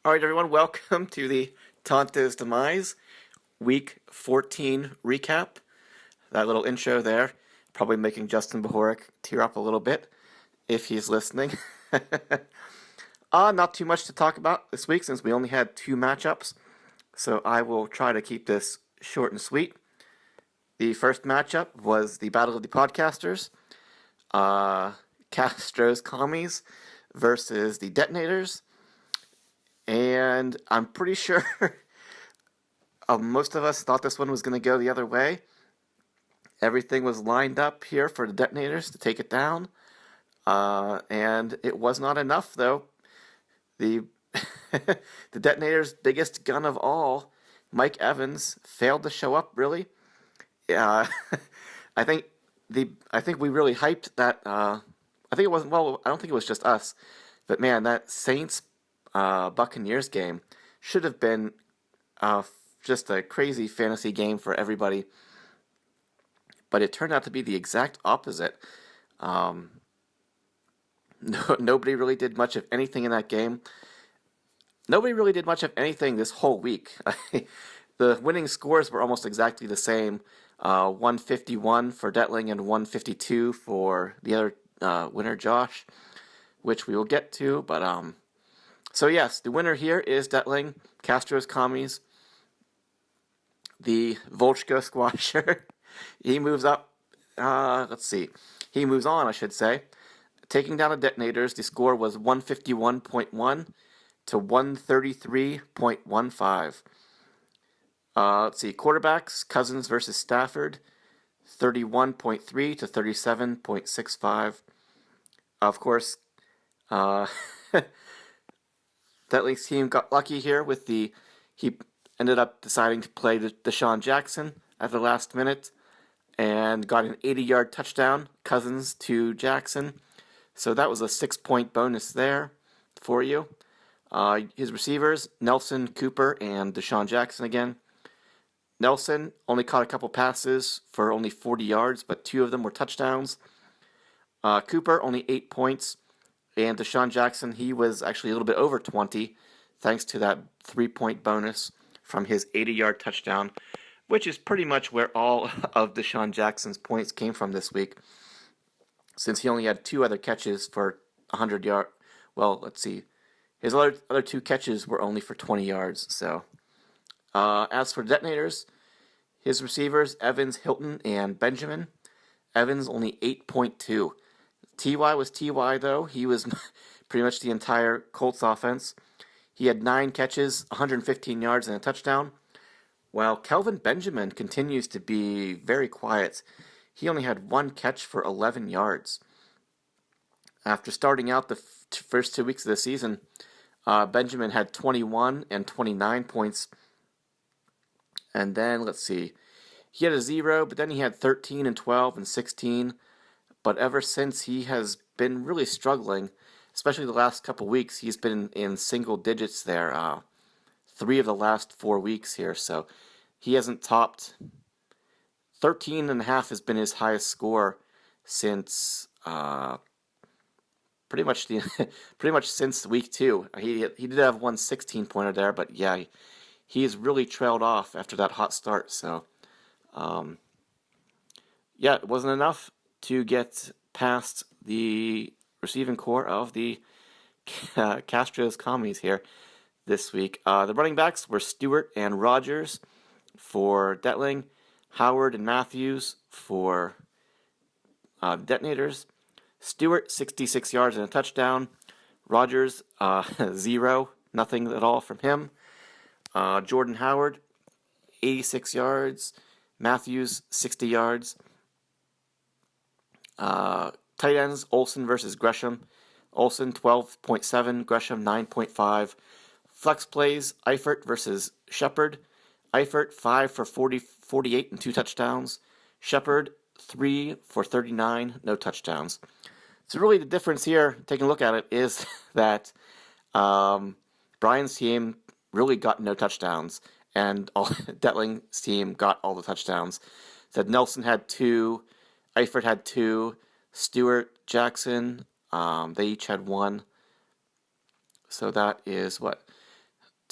All right, everyone, welcome to the Tanta's Demise Week 14 recap. That little intro there, probably making Justin Bohoric tear up a little bit if he's listening. Not too much to talk about this week since we only had two matchups, so I will try to keep this short and sweet. The first matchup was the Battle of the Podcasters, Castro's Commies versus the Detonators. And I'm pretty sure most of us thought this one was going to go the other way. Everything was lined up here for the Detonators to take it down. And it was not enough, though. The, the Detonators' biggest gun of all, Mike Evans, failed to show up, really. I think we really hyped that. I think it wasn't, well, I don't think it was just us. But man, that Saints Buccaneers game should have been just a crazy fantasy game for everybody. But it turned out to be the exact opposite. Nobody really did much of anything in that game. Nobody really did much of anything this whole week. The winning scores were almost exactly the same. 151 for Detling and 152 for the other winner, Josh, which we will get to. But so yes, the winner here is Detling, Castro's Commies, the Volchko Squasher. He moves up. He moves on, I should say. Taking down the Detonators, the score was 151.1 to 133.15. Quarterbacks, Cousins versus Stafford, 31.3 to 37.65. Of course, Detling's team got lucky here with he ended up deciding to play Deshaun Jackson at the last minute and got an 80-yard touchdown, Cousins to Jackson. So that was a 6-point bonus there for you. His receivers, Nelson, Cooper, and Deshaun Jackson again. Nelson only caught a couple passes for only 40 yards, but 2 of them were touchdowns. Cooper, only 8 points. And Deshaun Jackson, he was actually a little bit over 20, thanks to that 3-point bonus from his 80-yard touchdown, which is pretty much where all of Deshaun Jackson's points came from this week, since he only had 2 other catches for 100 yards. Well, let's see. His other 2 catches were only for 20 yards. So, as for Detonators, his receivers, Evans, Hilton, and Benjamin. Evans only 8.2. T.Y. was T.Y., though. He was pretty much the entire Colts offense. He had 9 catches, 115 yards, and a touchdown, while Kelvin Benjamin continues to be very quiet. He only had 1 catch for 11 yards. After starting out the first 2 weeks of the season, Benjamin had 21 and 29 points. And then, he had a 0, but then he had 13 and 12 and 16. But ever since, he has been really struggling, especially the last couple weeks. He's been in single digits there, 3 of the last 4 weeks here. So he hasn't topped 13.5 has been his highest score since pretty much since week 2. He did have one 16-pointer there, but yeah, he's really trailed off after that hot start. So it wasn't enough to get past the receiving core of the Castro's Commies here this week. The running backs were Stewart and Rogers for Detling, Howard and Matthews for Detonators. Stewart, 66 yards and a touchdown. Rogers, 0, nothing at all from him. Jordan Howard, 86 yards. Matthews, 60 yards. Tight ends, Olsen versus Gresham. Olsen, 12.7. Gresham, 9.5. Flex plays, Eifert versus Shepard. Eifert, 5 for 48 and 2 touchdowns. Shepard, 3 for 39, no touchdowns. So really the difference here, taking a look at it, is that Brian's team really got no touchdowns, and Detling's team got all the touchdowns. So Nelson had 2, Eifert had 2, Stewart, Jackson, they each had 1. So that is what?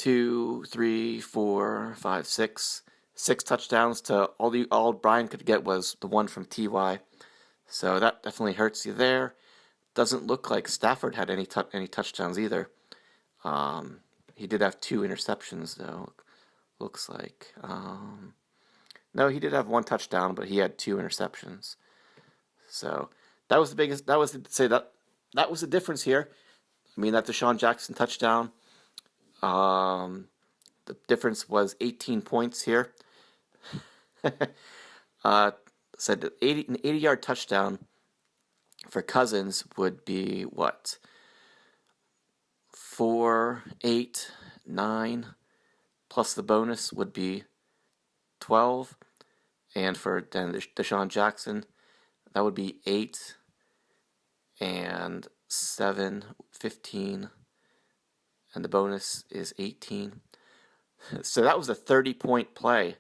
2, 3, 4, 5, 6. 6 touchdowns to all Brian could get was the one from Ty. So that definitely hurts you there. Doesn't look like Stafford had any touchdowns either. He did have 2 interceptions though. Looks like. No, he did have 1 touchdown, but he had 2 interceptions. So that was the biggest. That was the difference here. I mean, that DeSean Jackson touchdown. The difference was 18 points here. Said that an 80-yard touchdown for Cousins would be what? 4, 8, 9, plus the bonus would be 12. And for then DeSean Jackson, that would be 8 and 7, 15. And the bonus is 18. So that was a 30-point play,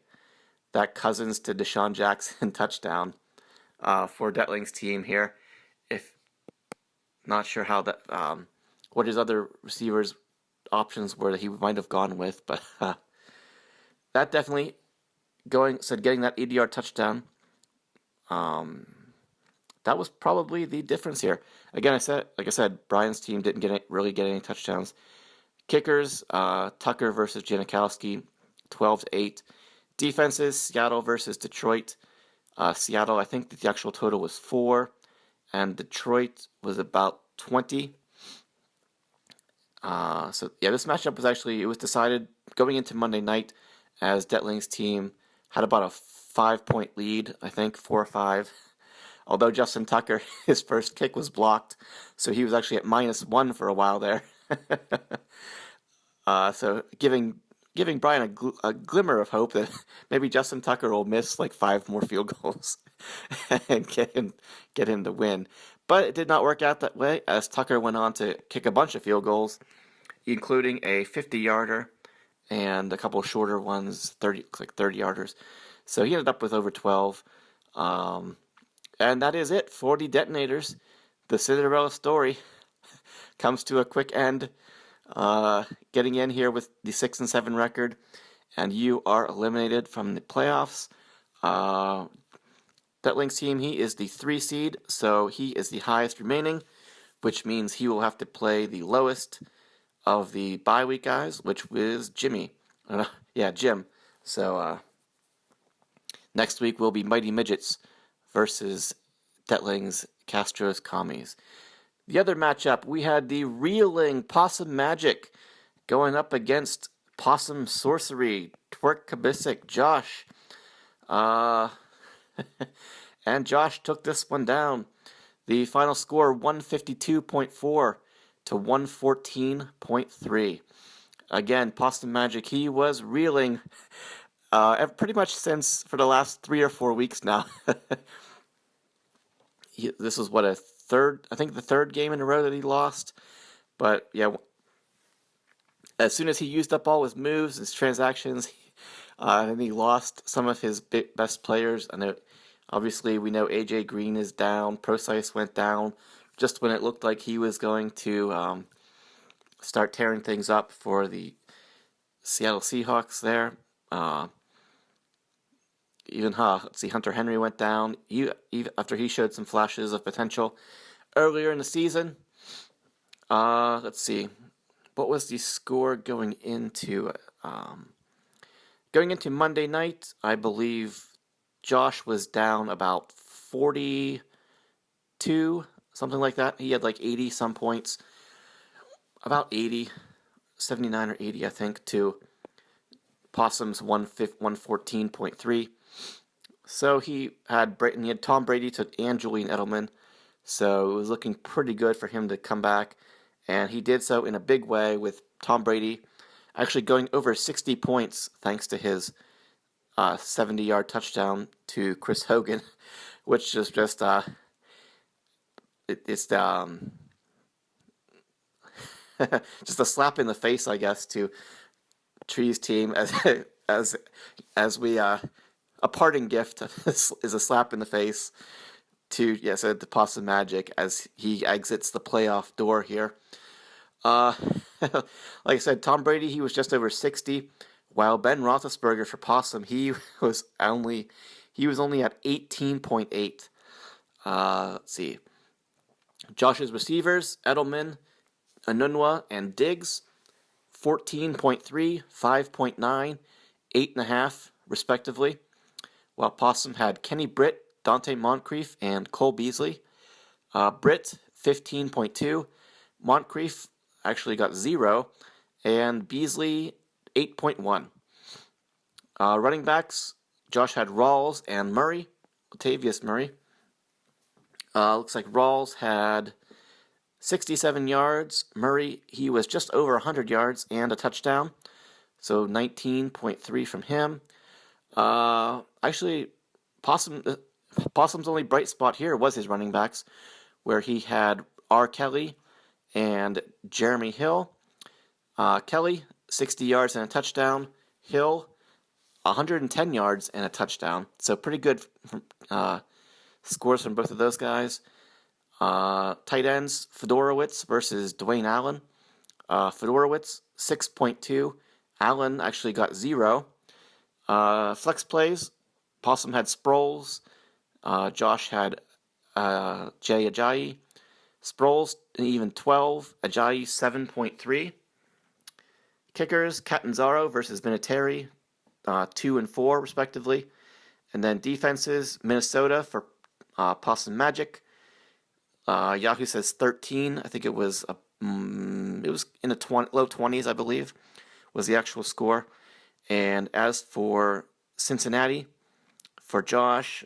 that Cousins to DeSean Jackson touchdown for Detling's team here. If not sure how that, what his other receivers' options were that he might have gone with, but that definitely getting that 80-yard touchdown. That was probably the difference here. Again, like I said, Brian's team didn't really get any touchdowns. Kickers, Tucker versus Janikowski, 12-8. Defenses, Seattle versus Detroit. Seattle, I think that the actual total was 4, and Detroit was about 20. So yeah, this matchup was decided going into Monday night, as Detling's team had about a 5-point lead, I think 4 or 5. Although Justin Tucker, his first kick was blocked, so he was actually at -1 for a while there. So giving Brian a glimmer of hope that maybe Justin Tucker will miss like 5 more field goals and get him the win. But it did not work out that way, as Tucker went on to kick a bunch of field goals, including a 50-yarder and a couple shorter ones, 30-yarders. So he ended up with over 12. And that is it for the Detonators. The Cinderella story comes to a quick end. Getting in here with the 6-7 record, and you are eliminated from the playoffs. Detling's team, he is the 3 seed, so he is the highest remaining, which means he will have to play the lowest of the bye week guys, which is Jim. So next week will be Mighty Midgets versus Detling's Castro's Commies. The other matchup, we had the reeling Possum Magic going up against Possum Sorcery, Twerk Kabisic, Josh. And Josh took this one down. The final score, 152.4 to 114.3. Again, Possum Magic, he was reeling pretty much for the last 3 or 4 weeks now. This was the third game in a row that he lost. But yeah, as soon as he used up all his moves, his transactions, and he lost some of his best players. Obviously, we know AJ Green is down. Procise went down just when it looked like he was going to start tearing things up for the Seattle Seahawks there. Hunter Henry went down after he showed some flashes of potential earlier in the season. Let's see. What was the score going into Monday night? I believe Josh was down about 42, something like that. He had like 80 some points. About 80, 79 or 80, I think, to Possum's 114.3. So he had Tom Brady and Julian Edelman. So it was looking pretty good for him to come back. And he did so in a big way, with Tom Brady actually going over 60 points thanks to his 70-yard touchdown to Chris Hogan, which is just it's just a slap in the face, I guess, to Tree's team as we a parting gift is a slap in the face to the Possum Magic as he exits the playoff door here. like I said, Tom Brady, he was just over 60, while Ben Roethlisberger for Possum, he was only at 18.8. Let's see. Josh's receivers, Edelman, Anunwa, and Diggs, 14.3, 5.9, 8.5, respectively, while Possum had Kenny Britt, Dante Moncrief, and Cole Beasley. Britt, 15.2. Moncrief actually got 0, and Beasley, 8.1. Running backs, Josh had Rawls and Murray, Latavius Murray. Looks like Rawls had 67 yards. Murray, he was just over 100 yards and a touchdown, so 19.3 from him. Actually, Possum's only bright spot here was his running backs, where he had R. Kelly and Jeremy Hill. Kelly, 60 yards and a touchdown. Hill, 110 yards and a touchdown. So pretty good scores from both of those guys. Tight ends, Fedorowicz versus Dwayne Allen. Fedorowicz, 6.2. Allen actually got 0. Flex plays, Possum had Sproles. Josh had Jay Ajayi. Sproles, even 12. Ajayi, 7.3. Kickers, Catanzaro versus Vinatieri, 2 and 4, respectively. And then defenses, Minnesota for Possum Magic. Yahoo says 13. I think it was in the low 20s, I believe, was the actual score. And as for Cincinnati, for Josh,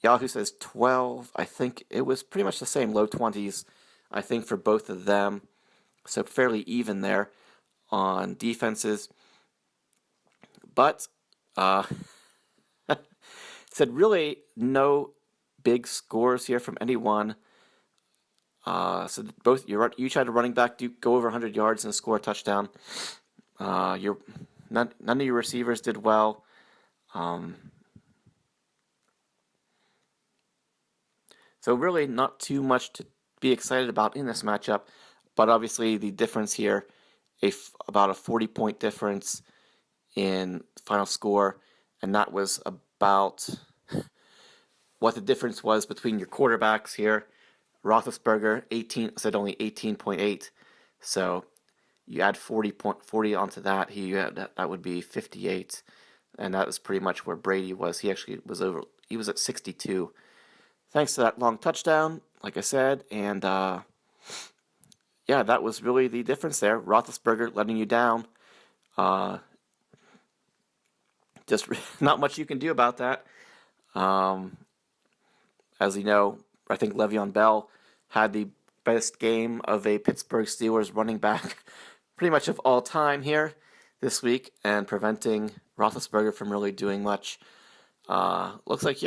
Yahoo says 12. I think it was pretty much the same, low 20s, I think, for both of them. So fairly even there on defenses. But said really no big scores here from anyone. So both you tried a running back go over 100 yards and score a touchdown. None of your receivers did well. So really not too much to be excited about in this matchup, but obviously the difference here, about a 40-point difference in final score, and that was about what the difference was between your quarterbacks here. Roethlisberger, said only 18.8, so you add 40 onto that, that would be 58, and that was pretty much where Brady was. He actually was he was at 62. Thanks to that long touchdown, like I said, and yeah, that was really the difference there. Roethlisberger letting you down. Just not much you can do about that. As you know, I think Le'Veon Bell had the best game of a Pittsburgh Steelers running back pretty much of all time here this week, and preventing Roethlisberger from really doing much. Looks like he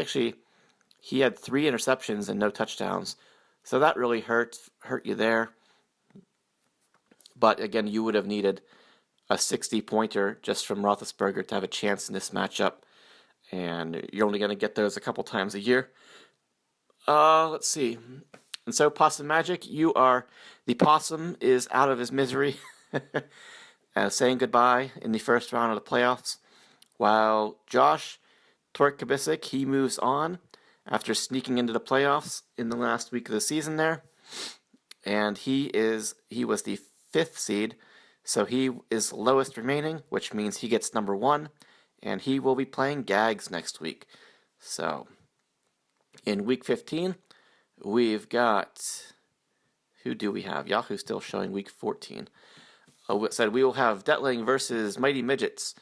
had 3 interceptions and no touchdowns, so that really hurt you there. But again, you would have needed a 60-pointer just from Roethlisberger to have a chance in this matchup, and you're only going to get those a couple times a year. Let's see. And so, Possum Magic, the Possum is out of his misery, saying goodbye in the first round of the playoffs, while Josh Twerk Kabisic, he moves on after sneaking into the playoffs in the last week of the season there, and he was the 5th seed, so he is lowest remaining, which means he gets number 1, and he will be playing Gags next week. So, in week 15, we've got, who do we have? Yahoo's still showing week 14. Said we will have Detling versus Mighty Midgets,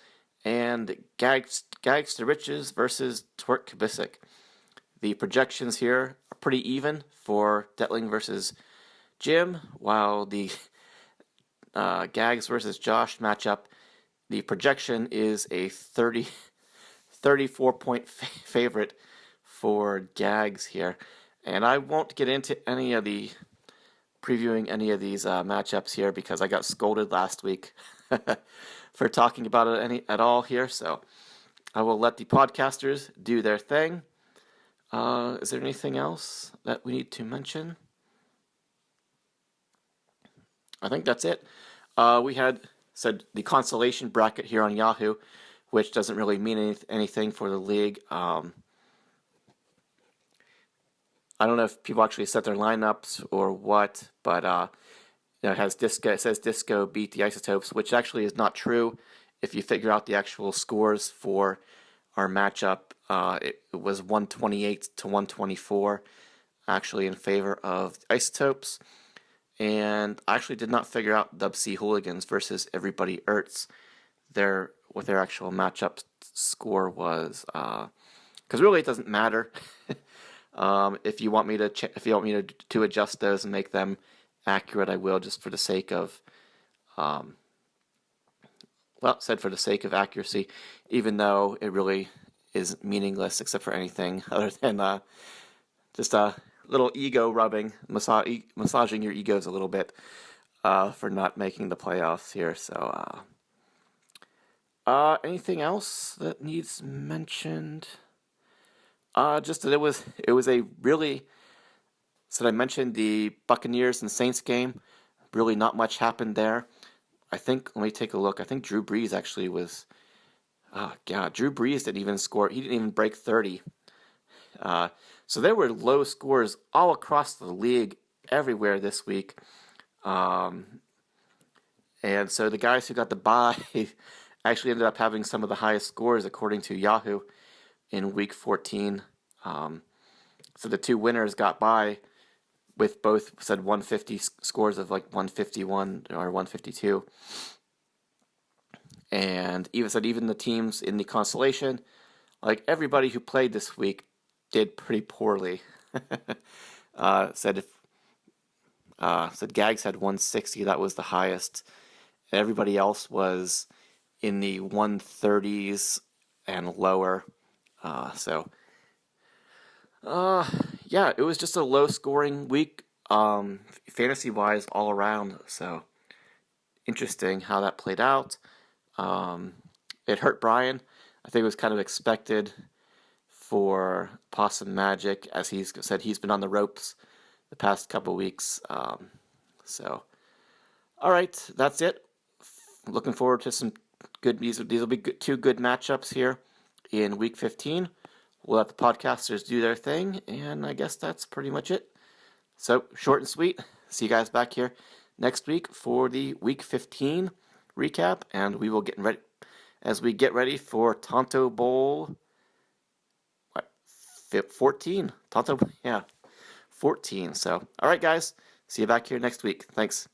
and Gags to Riches versus Twerk Kabisic. The projections here are pretty even for Detling versus Jim, while the Gags versus Josh matchup, the projection is a 34-point favorite for Gags here. And I won't get into previewing any of these matchups here because I got scolded last week for talking about it at all here. So I will let the podcasters do their thing. Is there anything else that we need to mention? I think that's it. We had said the consolation bracket here on Yahoo, which doesn't really mean anything for the league. I don't know if people actually set their lineups or what, but it has Disco. It says Disco beat the Isotopes, which actually is not true. If you figure out the actual scores for our matchup, it was 128 to 124, actually in favor of the Isotopes. And I actually did not figure out Dub C Hooligans versus Everybody Ertz, what their actual matchup score was, because really it doesn't matter. If you want me to adjust those and make them accurate, I will, just for the sake of, for the sake of accuracy, even though it really is meaningless except for anything other than just a little ego rubbing, massaging your egos a little bit for not making the playoffs here. So, anything else that needs mentioned? Just that it was a really. So I mentioned the Buccaneers and Saints game. Really, not much happened there. I think. Let me take a look. I think Drew Brees actually was. Oh God, Drew Brees didn't even score. He didn't even break 30. So there were low scores all across the league, everywhere this week. And so the guys who got the bye actually ended up having some of the highest scores according to Yahoo in Week 14. So the two winners got by with both said 150 scores of like 151 or 152. And even the teams in the constellation, like everybody who played this week, did pretty poorly. Said Gags had 160, that was the highest. Everybody else was in the 130s and lower. Yeah, it was just a low scoring week, fantasy wise all around. So interesting how that played out. It hurt Brian. I think it was kind of expected for Possum Magic, as he's said he's been on the ropes the past couple weeks. So, all right, that's it. Looking forward to some good. These will be two good matchups here in Week 15. We'll let the podcasters do their thing, and I guess that's pretty much it. So, short and sweet. See you guys back here next week for the Week 15 recap, and we will get ready for Tonto Bowl 14. Tonto, yeah, 14. So, all right, guys. See you back here next week. Thanks.